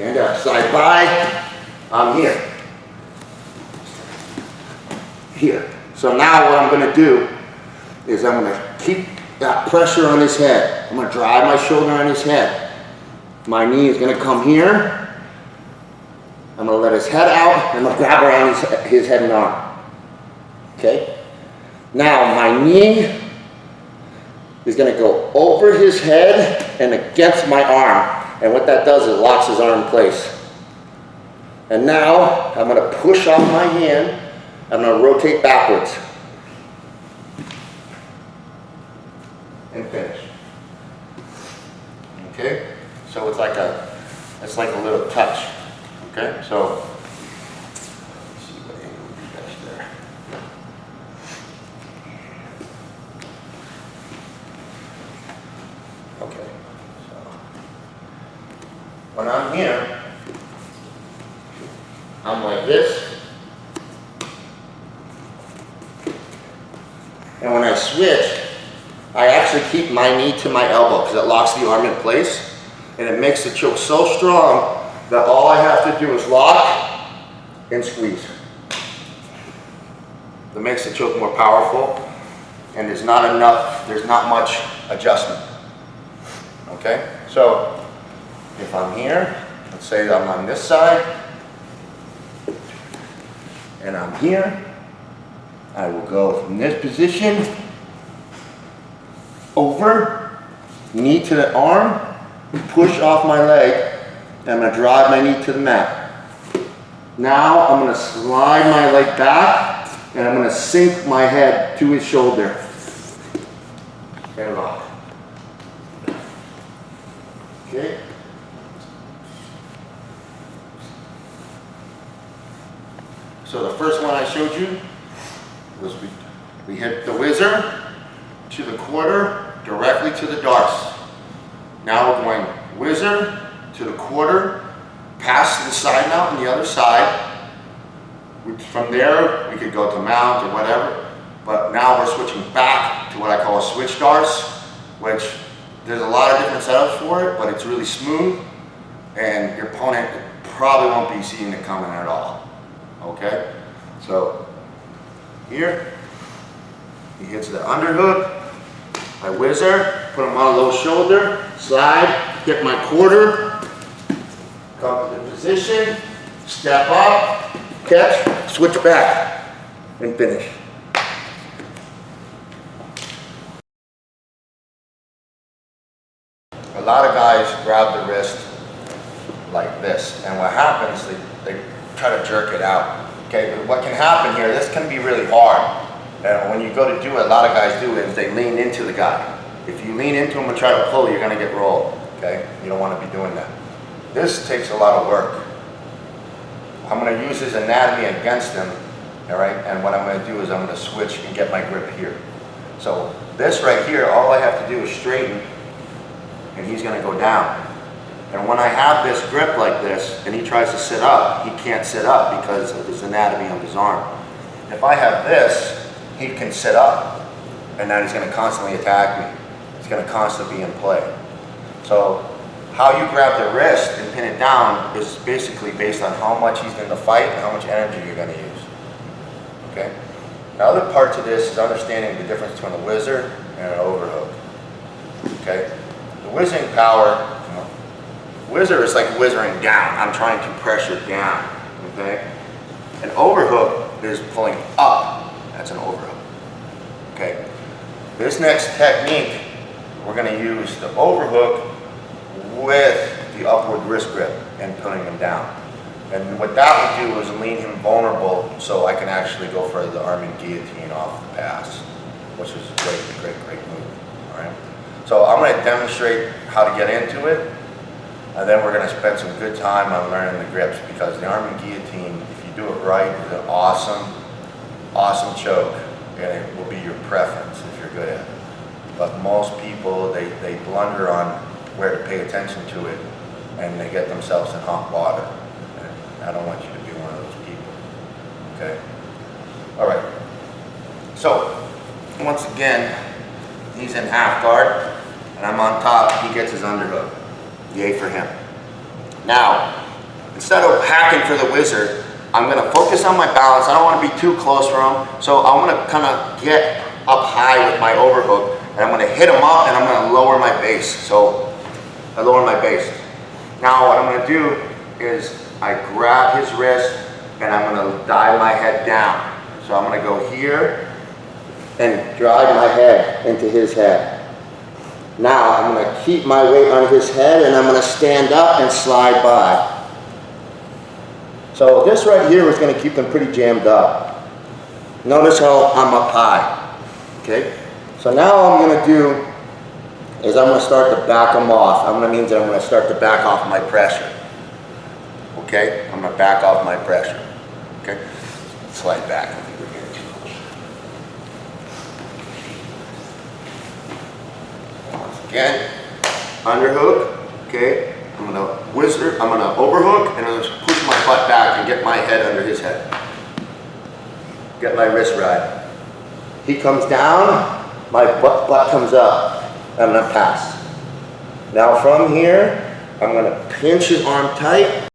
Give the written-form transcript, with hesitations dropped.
Stand up, side by. I'm here. Here. So now what I'm going to do is I'm going to keep that pressure on his head. I'm going to drive my shoulder on his head. My knee is going to come here. I'm going to let his head out, and I'm going to grab around his head and arm. Okay? Now my knee is going to go over his head and against my arm. And what that does is it locks his arm in place. And now I'm going to push off my hand. I'm going to rotate backwards. And finish. Okay? So it's like a little touch. Okay? So let's see what angle would be best there. Okay. So when I'm here, I'm like this. And when I switch, I actually keep my knee to my elbow because it locks the arm in place. And it makes the choke so strong that all I have to do is lock and squeeze. That makes the choke more powerful, and there's not much adjustment. Okay? So if I'm here, let's say I'm on this side, and I'm here, I will go from this position over, knee to the arm, push off my leg, and I'm going to drive my knee to the mat. Now I'm going to slide my leg back, and I'm going to sink my head to his shoulder. And lock. Okay? So the first one I showed you was we hit the whizzer to the quarter, directly to the darts. Now we're going whizzer to the quarter, past the side mount on the other side. From there, we could go to mount or whatever, but now we're switching back to what I call a switch darts, which there's a lot of different setups for it, but it's really smooth, and your opponent probably won't be seeing it coming at all. Okay? So here, he hits the underhook. I whizzer, put him on a low shoulder, slide, get my quarter, come to the position, step up, catch, switch back, and finish. A lot of guys grab the wrist like this, and what happens, they try to jerk it out. Okay, but what can happen here, this can be really hard. And when you go to do it, a lot of guys do it is they lean into the guy. If you lean into him and try to pull, you're going to get rolled. Okay, you don't want to be doing that. This takes a lot of work. I'm going to use his anatomy against him, all right? And what I'm going to do is I'm going to switch and get my grip here. So this right here, all I have to do is straighten, and he's going to go down. And when I have this grip like this, and he tries to sit up, he can't sit up because of his anatomy of his arm. If I have this, he can sit up, and then he's going to constantly attack me. He's going to constantly be in play. So how you grab the wrist and pin it down is basically based on how much he's in the fight and how much energy you're going to use. Okay? The other part to this is understanding the difference between a whizzer and an overhook. Okay? The whizzing power, whizzer is like whizzering down. I'm trying to pressure down. Okay? An overhook is pulling up. That's an overhook. Okay? This next technique, we're going to use the overhook with the upward wrist grip and putting him down. And what that would do is lean him vulnerable so I can actually go for the Armin guillotine off the pass, which is a great move. All right? So I'm going to demonstrate how to get into it, and then we're going to spend some good time on learning the grips, because the Armin guillotine, if you do it right, is an awesome choke, and it will be your preference if you're good at it. But most people, they blunder on where to pay attention to it, and they get themselves in hot water. And I don't want you to be one of those people. Okay? All right. So, once again, he's in half guard, and I'm on top. He gets his underhook. Yay for him. Now, instead of hacking for the whizzer, I'm gonna focus on my balance. I don't wanna be too close for him. So I wanna kinda get up high with my overhook, and I'm gonna hit him up and I'm gonna lower my base. So I lower my base. Now what I'm gonna do is I grab his wrist and I'm gonna dive my head down. So I'm gonna go here and drive my head into his head. Now I'm gonna keep my weight on his head and I'm gonna stand up and slide by. So this right here is gonna keep them pretty jammed up. Notice how I'm up high, okay? So now all I'm gonna do is I'm gonna start to back them off. I'm gonna mean that I'm gonna start to back off my pressure. Okay, I'm gonna back off my pressure. Okay, slide back. I think we're getting too close. Once again, underhook. Okay, I'm gonna whizzer. I'm gonna overhook and I'm gonna push my butt back and get my head under his head. Get my wrist right. He comes down, my butt comes up. I'm gonna pass. Now from here, I'm gonna pinch his arm tight.